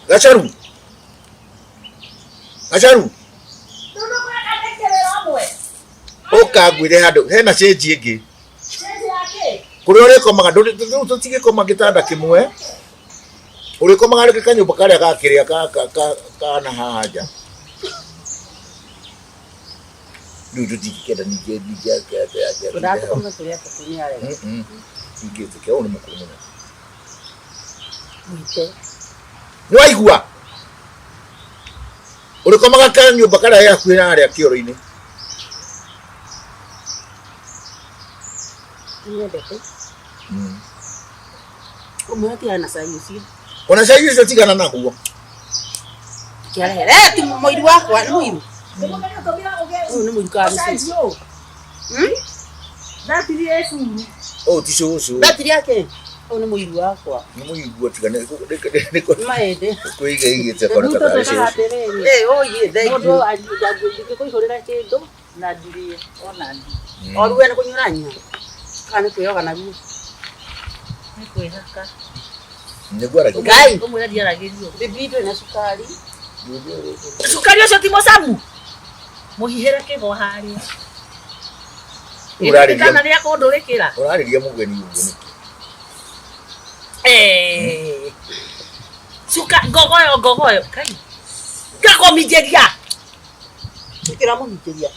Gacharu. Kagure handu hena change ingi. Kuri uri komaga tutige koma gitanda kimwe. Uri komaga ri kanyumba karia gakiria kana haja. Ndu tikikenda nije Ndako kama tulia kutumia leo. Ingeze ke onu mukuru muno. Mwite. Nwaigua. Uri komaga kanyumba karia yakwira aria kioro-ini. Ndete. Umwati ana sayusi. Ona sayusi tigana nakuo. Kiara ti moiri wakwa ni muiru. Ni muiru kana sisi. Batiri yesu. Oh tisho. Batiri yake. Ni muiru wakwa. Ni muiru tigana maende. Kuiga igite kona kaka. Oye thego. Ajagwe kuihorera kendo na ndirie ona ndi. Oruwe ni kunyuranya. Kana kuyoga naguo. Ni kwihaka. Negwara Ngai umwira diaragirio. Bibito na sukari. Sukari ucio ti mosamu. Muhihira kigo haria. Urari kana ria kundurikira. Urariria mugeni uguo niki. Suka gogoyo kai. Gakomijeria. Ikira mumijeria.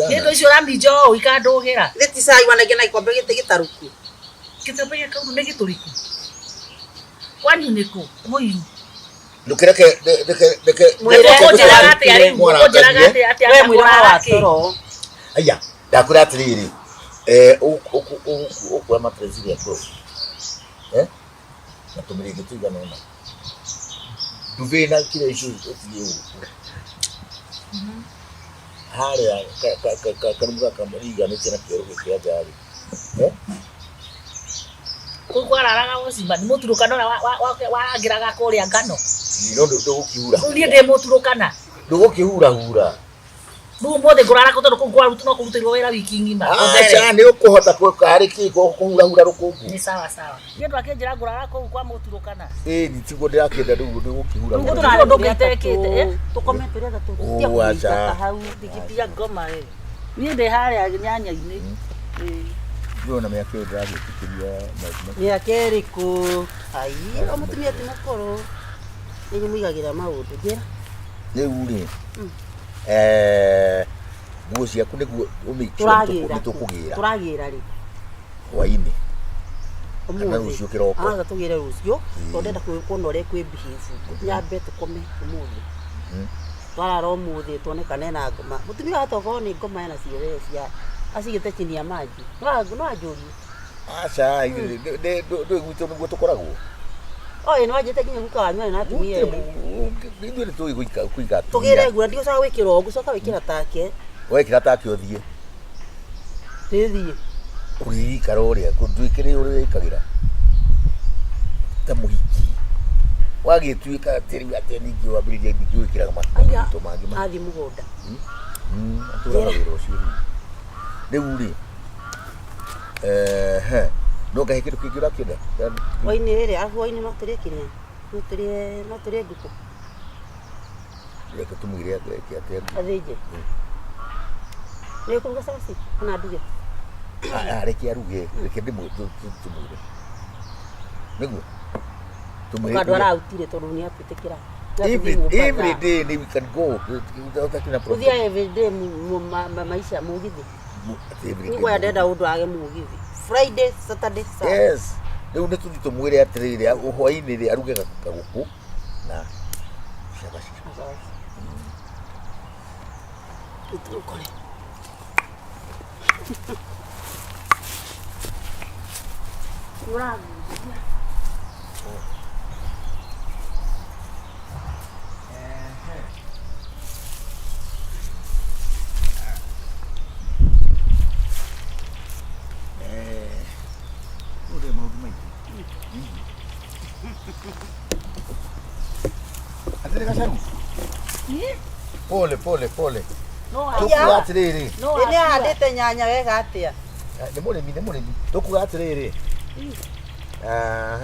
Kendo icio ramijo ikandugira. Leti sai wanage na ikombe gite gitaruku. Kitambe ya kaundu ne gituriku. Kwani niko moyi. Ndukireke mwire gati ati we mwire wa toro. Aya ndakura atiriri ukwa matrezi ya pro. Na tumiri gituga nona. Duve na kile icio otiye. Haria karuga kamariga ni tena kioro kia jari. Kugwararaga gocimba ni muturukano wa ngiraga kuria ngano. No ndugukihura. Ndie ndi muturukana. Ndugukihura hura. Ndu mothe ngurara ko tondu kugwa rutu no kurutirwo wira wiki ngima. Acha ni ukuhota kwari kiko kuhura hura rukungu. Ni sawa. Ni ndu akinjira ngurara ko kwa muturukana. Nitigo ndirakenda ndugukihura. Ndu ndugitekete tukometuria gatu. Tia hau dikitia ngoma ni ndi haria nyanya-ini. Ndona me akio dragi tikiria ni akeriku ai omutumia tinakoro ni muigagira maundu gira ni uri nguo ciaku niguo turagira ri hwaini kana rucio kiroko anga tugire rucio tondenda kuona uri kwi behave nyambe tukome umuthi twara umuthi tuonekane na ngoma mutumia atoko ni ngoma yana cirecia asigite chini ya maji no ajuri acha ndo gwito ngo tukoragwo oye no ajete kinye gukanywa na atumie ndio ni tu kuiga tugire gura ndio sawa wikira ogu soka wikira take wekira take othie thithie kuri karoria kundwikire uri wikagira ta muhiki wagituika tiri ateni ngi wabirije ngiwikira mato mangi athi mugunda atura wiro cio Deuri. No kahe kitu kigira kida. Waini ere afu no tere kire. No tere guko. Leka tumugire ya tere. Adeje. Leko ngasa si na duge. Reki aruge, reki ndimu tumugire. Nego. Tumugire. Kadwara utire tondu ni apitekira. Every day we can go. Every day maisha mugithi. Ngo ya deda undu age mugithi Friday Saturday Sunday. Yes. Leo ndio tutumwire atirire hwaini ri aruge kaguku na shabashi. Utukole. Ura. Pole. No, atiriri. No, ene adete nyanya wega atia. Nĩ mũrĩmi. Tũkuga atĩrĩrĩ.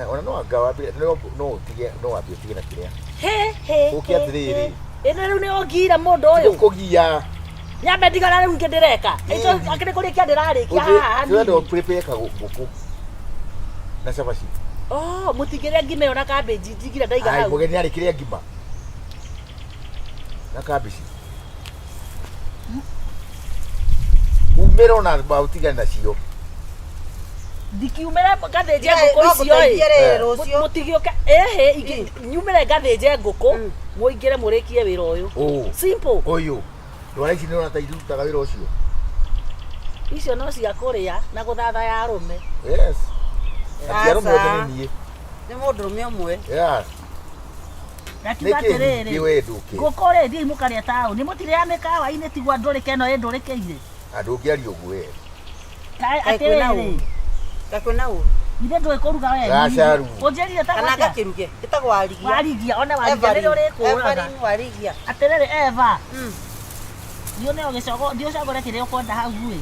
Ona no anga wambire no utige no wambie utige na kĩrĩa. He. Ũkĩ atĩrĩrĩ. Ĩno rĩu nĩ ũngira mũndũ ũyũ. Ũkũgia. Nyambe ndigana rĩu ingĩ ndĩreka. Ĩco akĩrĩ kũrĩkia ndĩrarĩkia haha. Twende prepare ngũkũ. Na cabaci. Mũtigĩrĩre ngima ĩyo na cabbage ndigire ndaiga hau. Mũgeni arĩkĩrĩa ngima. Na cabbage. Umĩra ona bautigana nacio. Ndikiumĩre ngathĩnje ngũkũ icio mũtigioka nyumĩre ngathĩnje ngũkũ mũingĩre mũrĩkie wĩra ũyũ. Simple. Ũyũ. Ndwara ici nĩ ta irutaga wĩra ũcio. Icio no cia kũrĩa na gũthatha ya arũme. Yes. Arũme othe nĩ niĩ. Nĩ mũndũrũme ũmwe. Yeah. Gatiga atĩrĩrĩ. Ngũkũ rĩ thiĩ mũkarĩa taũni mũtirĩa mĩkawa-inĩ tigwa ndũrĩke ĩno ĩndũrĩkĩire. Andũ ũngĩaria ũguo we. Atĩrĩrĩ. Gakwĩna ũũ. Ithe ndũĩ kũruga wega. Gacaru. Ũnjĩrire ta kana gakĩruge. Gĩtagwo warigia. Warigia ona warigia rĩrĩa ũrĩkũraga. Warigia. Atĩrĩrĩ Eva. Ndione ũgĩcogo ndiocagũre kĩrĩa ũkwenda hau ĩ.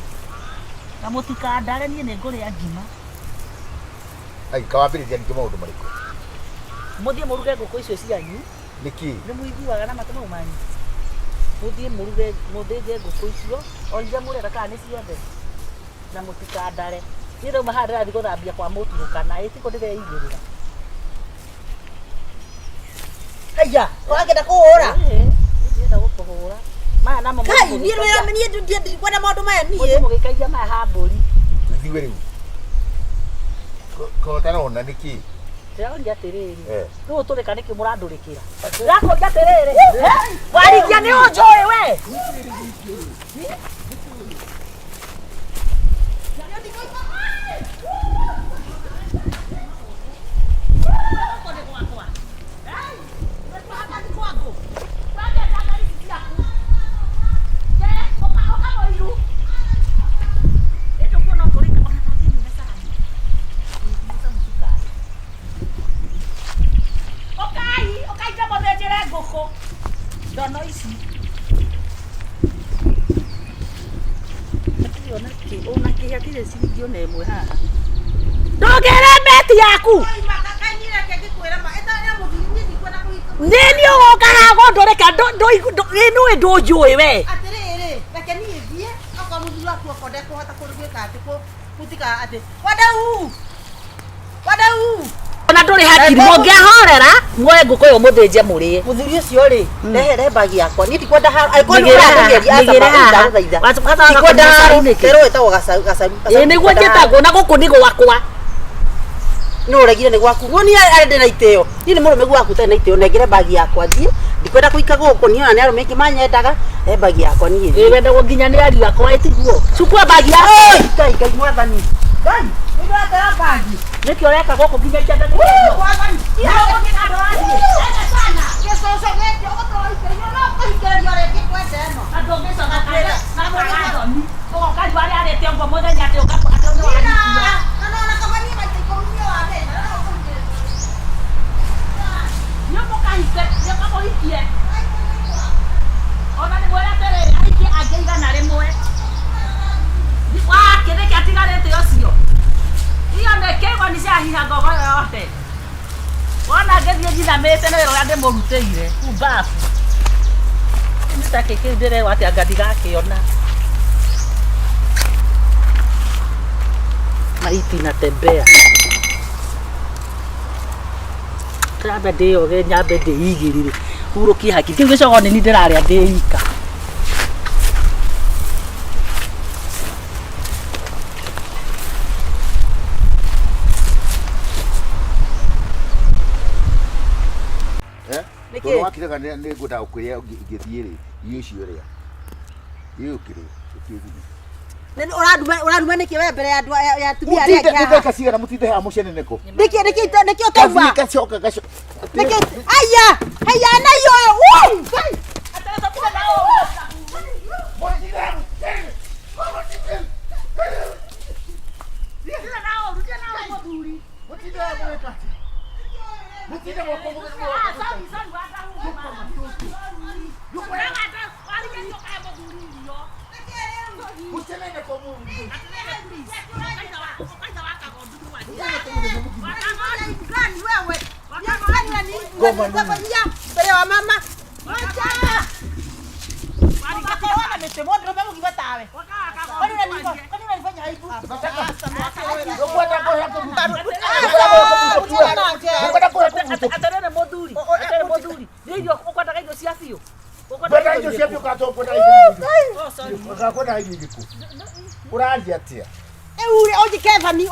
Na mũtikandare niĩ nĩ ngũrĩa ngima. Kawambĩrĩria ningĩ maũndũ marĩkũ? Mũthiĩ mũruge ngũkũ icio cianyu. Nĩkĩ? Nĩ mũiguaga na matũ mau manyu. Mũthiĩ mũruge mũthĩnje ngũkũ icio. O iria mũrenda kana nĩ ciothe. Na mũtikandare. Niĩ rĩu maha ndĩrathiĩ gũthambia kwa mũturũkana ĩtiko ndĩreigĩrĩra. Haya, ũragenda kũhũra? Ndienda gũkũhũra. Maya namo Kai, niĩ rĩu ndikwenda maũndũ maya niĩ. Mũgĩkaia maya ha mbũri. Ithiwe rĩu. Kotana ona nĩkĩ? Ndĩraũria atĩrĩrĩ. Rĩu ũtũrĩka nĩkĩ mũrandũrĩkĩra? Ndĩrakũria atĩrĩrĩ. Warigia nĩ ũnjũĩ we. Ndono ici. Ona kĩhatire ciringi ona ĩmwe haha. Ndũgĩre beti yaku. Nĩniĩ ũgoka haha gũndũrĩka nĩũĩ ndũnjũĩ we. Atĩrĩrĩ, reke niĩ thiĩ okorwo mũthuri waku okonde kũhota kũrugĩka atĩ kũtika atĩ wadau. Ona ndũrĩ hakiri mũngĩahorera muoye ngũkũ ĩyo mũthĩnje mũrĩe. Mũthuri ũcio rĩ, ndehere bagi yakwa. Niĩ ndikwenda nĩguo njĩtagwo na gũkũ nĩ gwakwa. Nĩ ũregire nĩ gwaku. Muoni arĩ na itĩo. Niĩ nĩ mũrũme gwaku ũtarĩ na itĩo. Nengere bagi yakwa thiĩ. Ndikwenda kũika gũkũ niĩ ona nĩ arũme aingĩ manyendaga. He bagi yakwa niĩ. Wendagwo nginya nĩ ariũ akwa ĩtiguo. Cukua bagi yakwa. Ngai mwathani. Ngai. Nĩndĩratera bagi. Nĩkĩ ũreka gũkũ nginya njenda nĩ. Mwathani. Gĩcoco gĩkĩ ũgũtwara ikĩrio no kũhingĩrĩrio rĩngĩ kwenda ĩno. Na ndũngĩcoka kũrĩa na mũragathoni. Ũgoka riũa rĩarĩte ũguo mũthenya atĩ ũgakua atĩ nĩ warĩkia. Na kama niĩ maita ikũmi nĩ wahĩna. Nĩ mũkahike, nĩ kamũhikie. Ona nĩ mwĩra atĩrĩrĩ ahikie angĩ igana rĩmwe. Wakĩrĩke atigarĩte ũcio. Iyo nĩ kĩgwa nĩ ciahiha ngogo yote. Wona ngĩthiĩ njinamĩte nĩ wĩra ũrĩa ndĩmũrutĩire kũu mbabu. Nĩtakĩ kĩu ndĩrerwo atĩ anga ndigakĩona. Maiti natembea. Nyambe ndĩoge nyambe ndĩigĩrĩre. Hurũkie hakiri. Kĩu gĩcogo nĩ niĩ ndĩrarĩa ndĩika. Tũrũ wakiraga nĩ ngũnda ũkũrĩa ingĩthiĩ rĩ irio icio rĩa. Yũkĩrĩ ũkĩthiĩ. Ũranduma nĩkĩ we mbere ya andũ ya atumia arĩa angĩ haha? Mũtinde cigana mũtinde haha mũcene nĩkũ? Nĩkĩ ũkauma? Gacoka. Nĩkĩ aya na iyo. Ngai. Ataka kuja nao. Rudia nao mũthuri. Mũtinde moko mũgeni. Please. Ngoma nini? Mbele wa mama. Acha. Bali kataona metemo ndio mama kibatawe. Kwani unanifanya aibu? Atarene moduri. Atarene moduri. Ndio ukwataka hizo siasio. Bata hizo siasio katopo na hizo. Oh sorry. Ukakwenda hivi ku. Uraanzi atia. Ure oje Kevani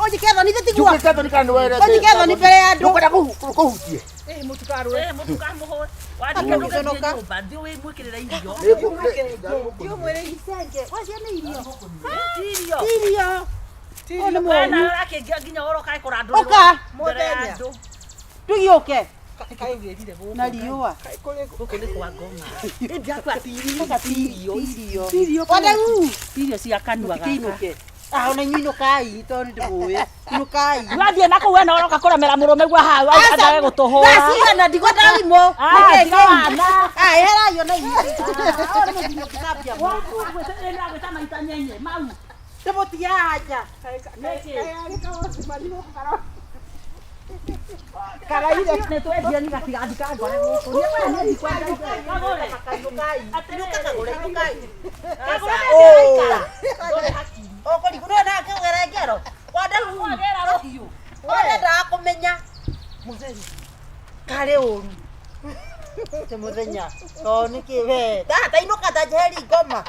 tetigwa. Juke Kevani kana wewe. Oje Kevani mbele ya ndo. Ukwenda kuhutie. Mutukamuho. Wadi kunoka. Ndio wewe mwekirira irio. Ndio mwere isenge. Waje ni irio. Irio. Ona mwana yake ginya oroka ikora ndu. Oka. Modenya. Tugioke. Na riua. Guku ni kwa ngoma. Ndi akwa Tirio. Wada u. Tirio cia kanua gaka. Kinuke. Ah ona nyino kai to ndi boye. Nyino kai. Wathie nako we na oroka kuramera murume gwa hau andawe gutuhura. Basi na ndikwenda limo. Wana. Hera yo na hivi. Ona mudinyo kisapia moto. Wewe enda gweta maita nyenye mau. Teboti aja. Karaire ne to edia ni gatigathika ngore guku. Ni wewe ni kwenda kagore. Atinuka kagore kai. Dole haki. Oko ndi kuna kagore ngero. Wada Wagera rohiyo. wada da kumenya. Muthenya. Kare oru. Te muthenya. To niki we. Tata inuka tajeri ngoma.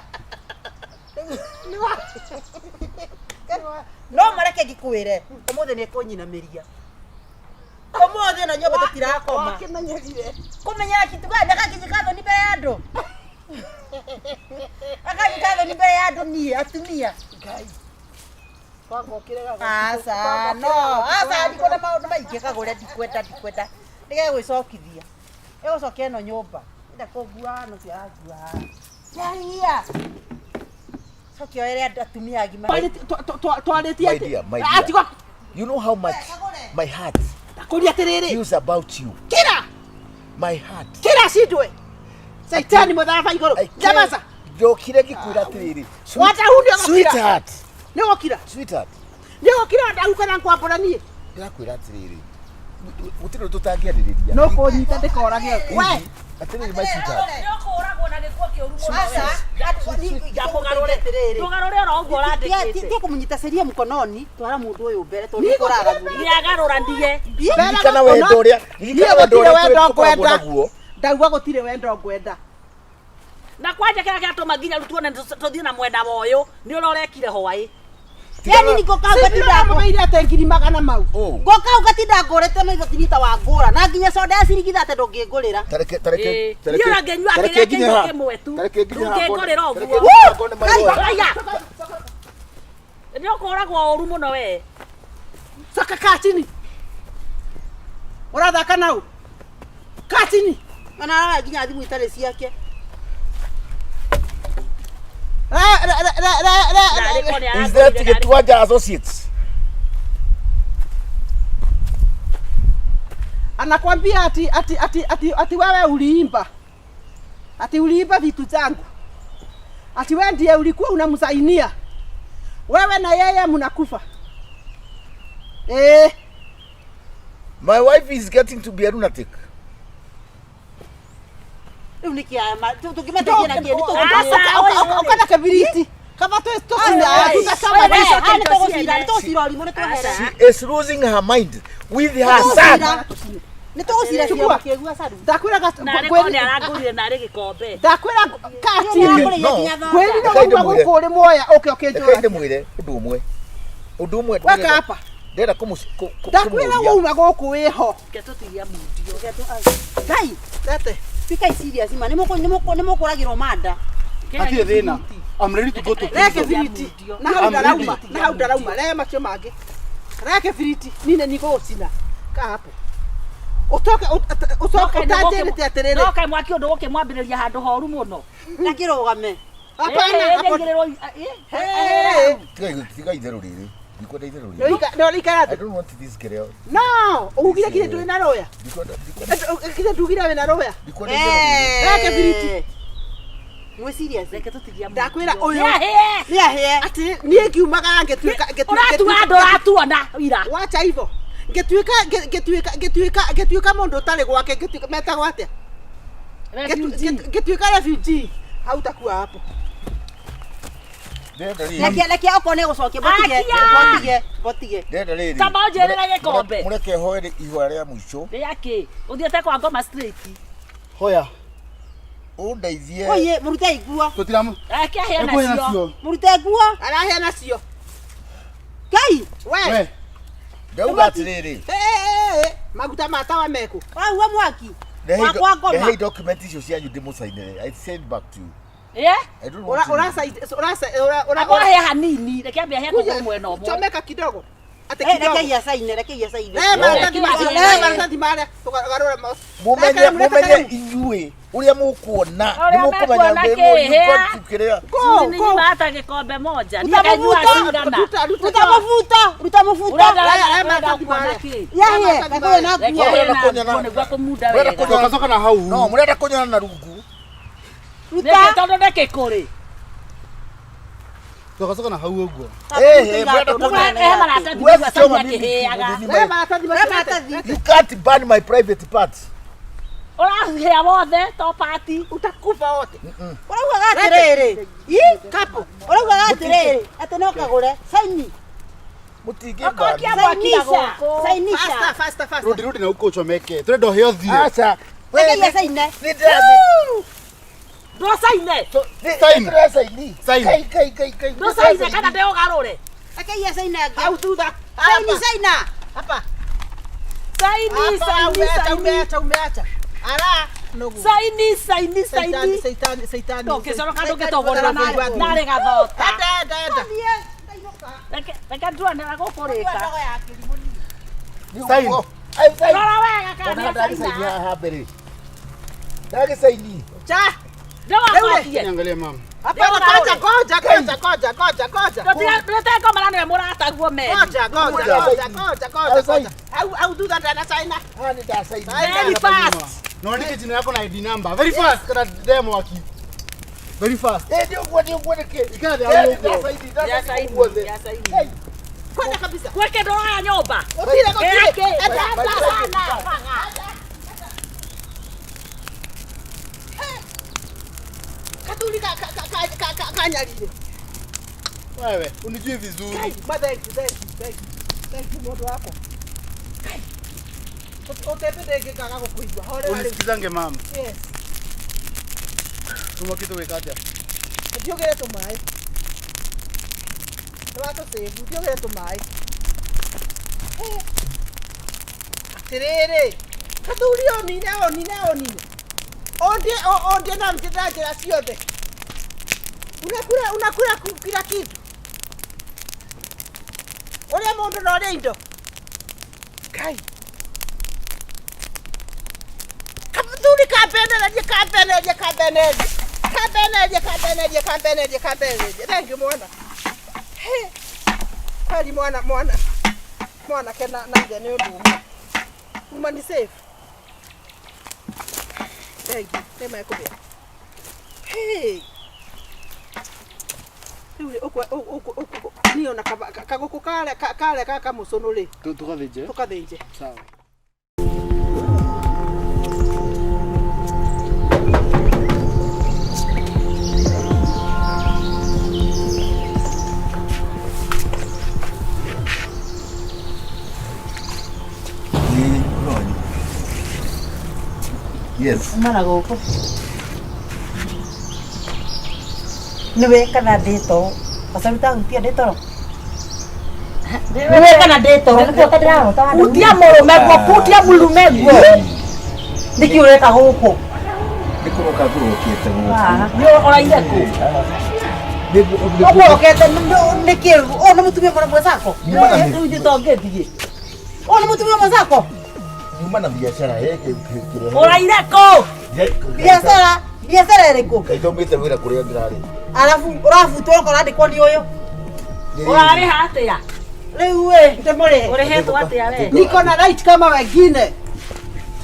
No mareke gikwire. Umuthe ni kunyinamiria. Umuthe na nyoba tutirakoma. Kumenyera kitu gani akakijikatho ni mbere ya andu. Akajikatho ni mbere ya andu ni atumia. Ngai. Kwango kirega. Asa no. Asa ndiko na maundu maingi kagure ndikwenda. Ndige gwicokithia. Egocokea no nyumba. Ida kogua no cia agua. Yaia. Sokio ere atumia agima. Twaletie. You know how much my heart feels about you. Kira. My heart. Kira sidwe. Saitani mudharafa igoro. Jamasa. Jokire gikwira tiriri. Wata hundi ogokira. Sweetheart. Ni ogokira. Sweetheart. Ni ogokira ndauka na kwapora nie. Ndirakwira tiriri. Utiro tutangiaririria. No kunyita ndikorage. We. Atiriri my sweetheart. Yoko uragwo na gikuo ki urumo. Asa. Jamugarure. Tugarure ro ngo randikite. Tie kumunyita seria mkononi, twara mundu uyu mbere to nikoraga guri. Ni agarura ndie. Kana wendo uria. Kana wendo uria. Ndauga gutire wendo ngwenda. Na kwanja kira kiatuma nginya rutuone tuthie na mwenda woyo ni urorekire hwai. Yani niko kauga tindago meire atengiri magana mau. Ngoka ugatinda ngorete maitho tinita wa ngura na nginya soda ya ciringi 3 ndungingurira. Tareke. Ni urangenyua kire kinyo kimwe tu. Ndungingurira uguo. Aya. Ni ukoragwo uru muno we. Saka katini. Urathaka nau. Katini. Mana nginya thimu itare ciake. Is that to get to associates? Anakwambia ati wewe uliimba. Ati uliimba vitu zangu. Ati wewe ndiye ulikuwa unamsainia. Wewe na yeye mnakufa. My wife is getting to be a lunatic. Unikiama tukimata jina kieni ukana kabiriti kama she is losing her mind with her son. Nitosira cia kegua sadu ndakwira kweli aragurire na ri gikombe ndakwira kati kweli ndo gukuri moya okay njura ndimwire undu umwe weka hapa ndera ndakwira uma guku wiho ketutigia mundio ngai lete fika serious man nimo kuragirwo manda ati thina I'm ready to go to reke viriti na hau ndarauma le macio mangi reke viriti nine niko ucina ka hapo utoke utajete aterere no kai mwaki undu guke mwambiriria handu horu muno na kirogame hapana tiga itherũ rĩrĩ ndikwenda itherũ rĩrĩ no rikara I don't want this girl no ugire kile tuli na roya kile tugira we na roya ndikwenda itherũ reke viriti mwe serious reke tutigia ndakwira uyu ni ahie ati nie ngiumaga ngetuika uratu andu atuona ira wacha hivyo getuika mundu tari gwake getuika meta gwate getuika refugee hautakuwa hapo Lekia okone gucokia botige. Tamba njerera gikombe. Mureke hoere ihwa ria mwisho. Yake, uthiete kwa ngoma straight. Hoya. Undeithie. Oye, murute igua. Tutiramu. Ake hena cio. Murute igua. Arahena cio. Kai, we. Ndauga atiriri. Maguta matawa meku. Wa mwaki. Kwa ngoma. Hey, document icio cianyu ndimucainire. I send back to you. Yeah? I don't want. Ora he hanini, reke ambia he kwa mwena omwe. Chomeka kidogo. Ate kidogo. Rekia saine. Marasati mara. Tukagarura mouse. Mumenye inyue. Uria mukuona. Nimukumenya ndemu tukiria. Ni mata gikombe moja. Ni kanyua singana. Ruta mafuta. Marasati mara. Yahe, kwa na kuona. Ni gwa kumuda wega. Toka na hau. No, murenda kunyana na rungu. Ruta tondo ndeke kuri. Toka na hau uguo. You can't burn my private parts. Ora hea wothe to party. Utakufa wote. Urauga gatiriri. Kapo. Urauga gatiriri. Ate no kagure. Saini. Mutige bani. Sainisha. Faster. Rudi na uko chomeke. Turendo heo thio. Acha. Rekia saine. Do saine. Saini. Kai. Do saine kana ndeo garure. Rekia saine. Au tuda. Saina. Hapa. Saini. Umeacha. Ara. Nogu. Saini. Saitani. Toke soro kando getogorera nare gathota. Enda. Reke ndua na gukurika. Saini. Rora wega kana saini habere. Dage saini. Cha. Ndio Angalia mama. Hapa Koja. Ndio marano ya murata guo me. Koja. Au do that na China. Hani da saini. Very fast. Naandike jina yako na ID number. Very fast kana demo waki. Very fast. Ndio kwa ke. Ikade au uko. Ya saini. Kwenda kabisa. Kweke ndo haya nyumba. Enda sana. Katulika kanyalile. Wewe, unijui vizuri. Thank you moto wako. Utepedeke kaka kukuigwa. Unisikizange mama. Yes. Tuma kitu wekati hapo. Ndiogere tumai. Twato sevu, ndiogere tumai. Atirere. Katulio nine. Onde na mchezaji la siote. Unakula kila kitu. Ole mondo no rendo. Kai. Kapituli kabeneje. Thank you mwana. He. Kweli mwana kena nanje ni ndumu. Umani safe. Thank you. Tema yako bia. Hey. Yule uko niona kagoko kale kaka musonole. Tukathenje. Sawa. Yes. Mana goko. Niwe kana deto. Pasaruta utia deto. Niwe kana deto. Ndio kadra. Utia mulume gwo. Ndiki ureka goko. Ndikuroka kurokete goko. Yo ora indeko. Ndikuroka ndiki ona mutumia mwana mwenzako. Ndio tongethie. Ona mutumia mwenzako. Nyuma na biashara yake kile. Ora indeko. Biashara iriko. Kaitomite wira kuria ndirari. Arafu toko radi koni oyo. Ora ari hatia. Riu we ndemore. Ore hetu atia we. Niko na right kama wengine.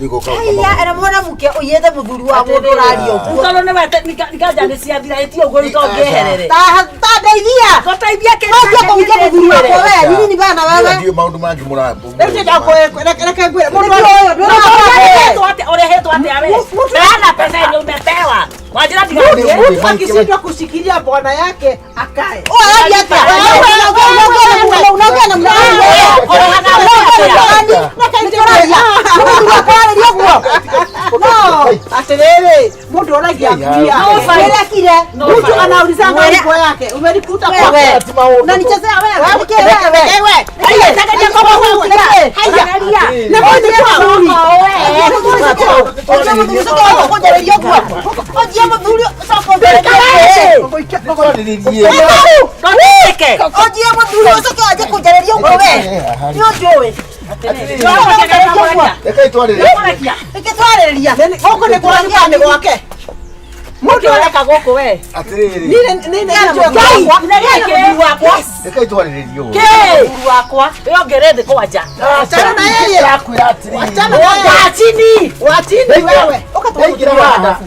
Figo kama. Aya era mwana muke uyethe muthuri wa mundu radio. Ukalo ne wete nikaja ne cia thira etio go itongeherere. Ta ndeithia. Goteithia ke. Ndio kuuja muthuri wa wewe. Nini bana wewe? Ndio maundu mangi murambo. Ete ndako reke ngwire. Mundu oyo ndio orehetwo ate awe. Bana pesa ndio umepewa. Wajira tiga. Mtu akishindwa kushikilia bwana yake akae. Hadi hata. Unaongea na mwanangu. No, aterere. Mundu oragia kulia. Ile kile. Mtu anauliza nguo yake. Umenikuta kwa wewe. Unanichezea wewe. Wewe. Haya, takaje kwa wewe. Haya. Na ngoja kwa wewe. Oje mudhuri soko ndeke. Oje mudhuri soko aje kujareria uko wewe. Ndio jowe. Eka itwarire. Ikitwareria. Goko ni kwa ngane gwake. Mundu areka goko we. Atiriri. Nini ndio gwakwa. Eka itwarire rio. Ke wakwa. Yo gerede kwa ja. Achana na yeye. Yakwira atiriri. Achana na yeye. Watini wewe. Ukatwagira wada.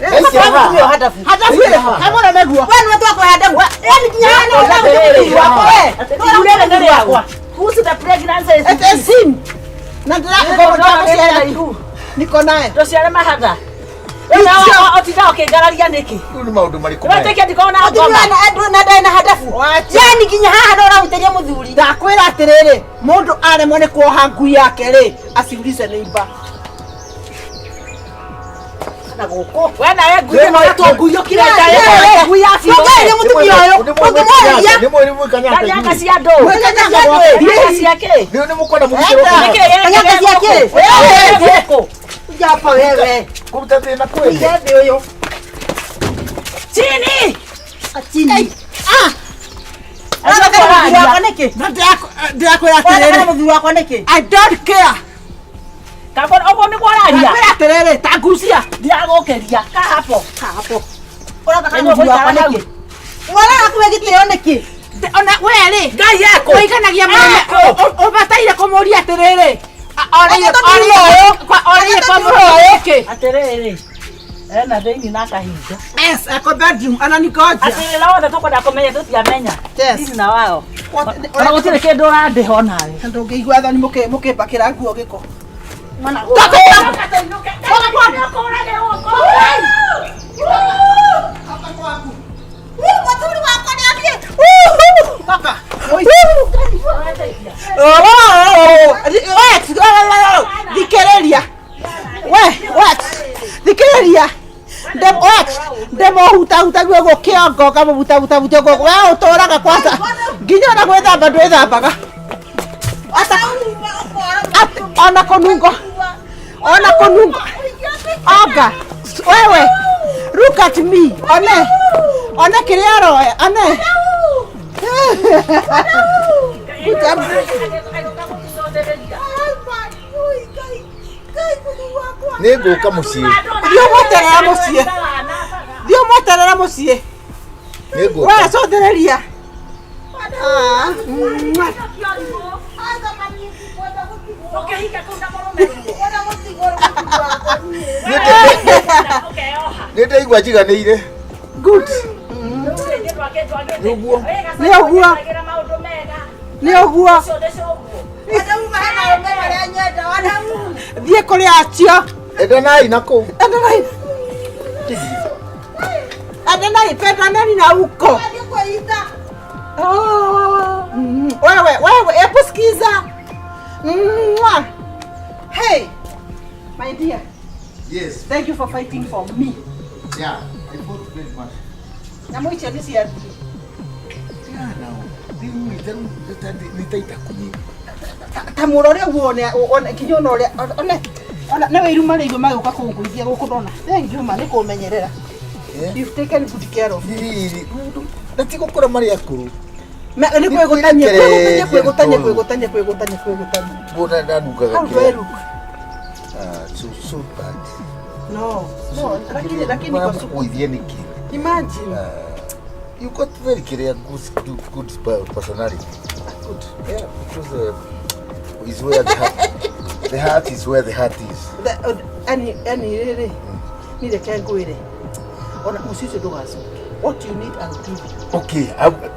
Hadafu ile. Kamona meguo. Wewe watu wako hadafu. Yaani kinyana wako we. Ulele ndani yakwa. Who's the pregnancy? It's him. Na ndio niko naye. Ndio siale mahadha. Otida okengararia niki. Ni maundu mariku. Watekia ndikona ngoma. Na ndai na hadafu. Yani kinya haha ndora uteria muthuri. Ndakwira atiriri, mundu aremwo ni kuoha ngui yake ri, asiulize neiba. Kana goko. Wena we ngui no tongui okireta ye. Ngui afi. Ngoi mutumia uyu. Ngoi Ni mweri mwikanya ata. Kanyanga cia ndo. Kanyanga gwake. Kanyanga ciake. Ni mukwenda mugikiro. Kanyanga ciake. Goko. Ujapa wewe. Kuruta thina kweli. Ngebe uyu. Chini. Chini. I don't care. Kabona obo ni kwararia. Nakwira atiriri, tagucia. Ndiagokeria ka hapo. Ora kana mwana wako niki. Mwana wako wegitio niki. Ona weri. Ngai yako. Oikanagia mwana. Obataire kumuria atiriri. Ore kwa mroyo ke. Aterere. Na thini na kahinda. Yes, ako bedroom ananikoja. Aterere wothe tukwenda kumenya tutiamenya. Yes. Thini na wao. Ona gutire kindu urandiho nawe. Ndungĩigua thoni mũkĩmbakĩra nguo gĩko. Mwana thikĩrĩria. Thikĩrĩria. Ndemo huta guo kiongo kama buta guo. Wewe utoraga kwanza. Nginya na gwĩthamba ndwĩthambaga. Ona konungo. Oga. Wewe. Look at me. One kiria roe. One. Niguka mucii. Ndio mweterera mucii. Niguka. Wewe cothereria. Nĩndaigua njiganĩire. Good. Nĩ ũguo. Thiĩ kũrĩ acio. Endanai nakũu. Endanai pendaneni na huko. Wewe, hebu sikiza. Hey, my dear. Yes. Thank you for fighting for me. Yeah, I fought very much. Namuicha nisi ya. Nitaita kunyi. Tamurore uone kinyono ore ona na wiruma rigo maguka kunguithia guku ndona. Thank you man nikumenyerera. You've taken good care of me. Natiko kora mari akuru. Ni kwegutanya. Bona ndanukaga kire. So bad. No, lakini kwa kuithia niki. Imagine. You got very good personality. Good. Yeah, because is where the heart is where the heart is. Any really. Need a KAGURE. Ona musisi ndo gaso. What you need I'll give you. Okay,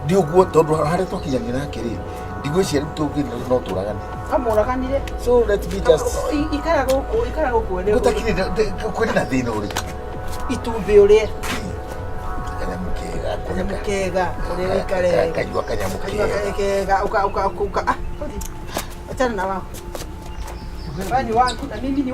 ndio guo tondu hare tokinyania nake ri. Ndigo cia rutu no turagane. Amuraganire. So let me just ikara goko wele. Gutakire kwena na thina uri. Itumbe uri. Kanyamukega uri ikare. Kanywa kanyamukega. Uka. Ah, achana na wako. Bani wangu na mimi ni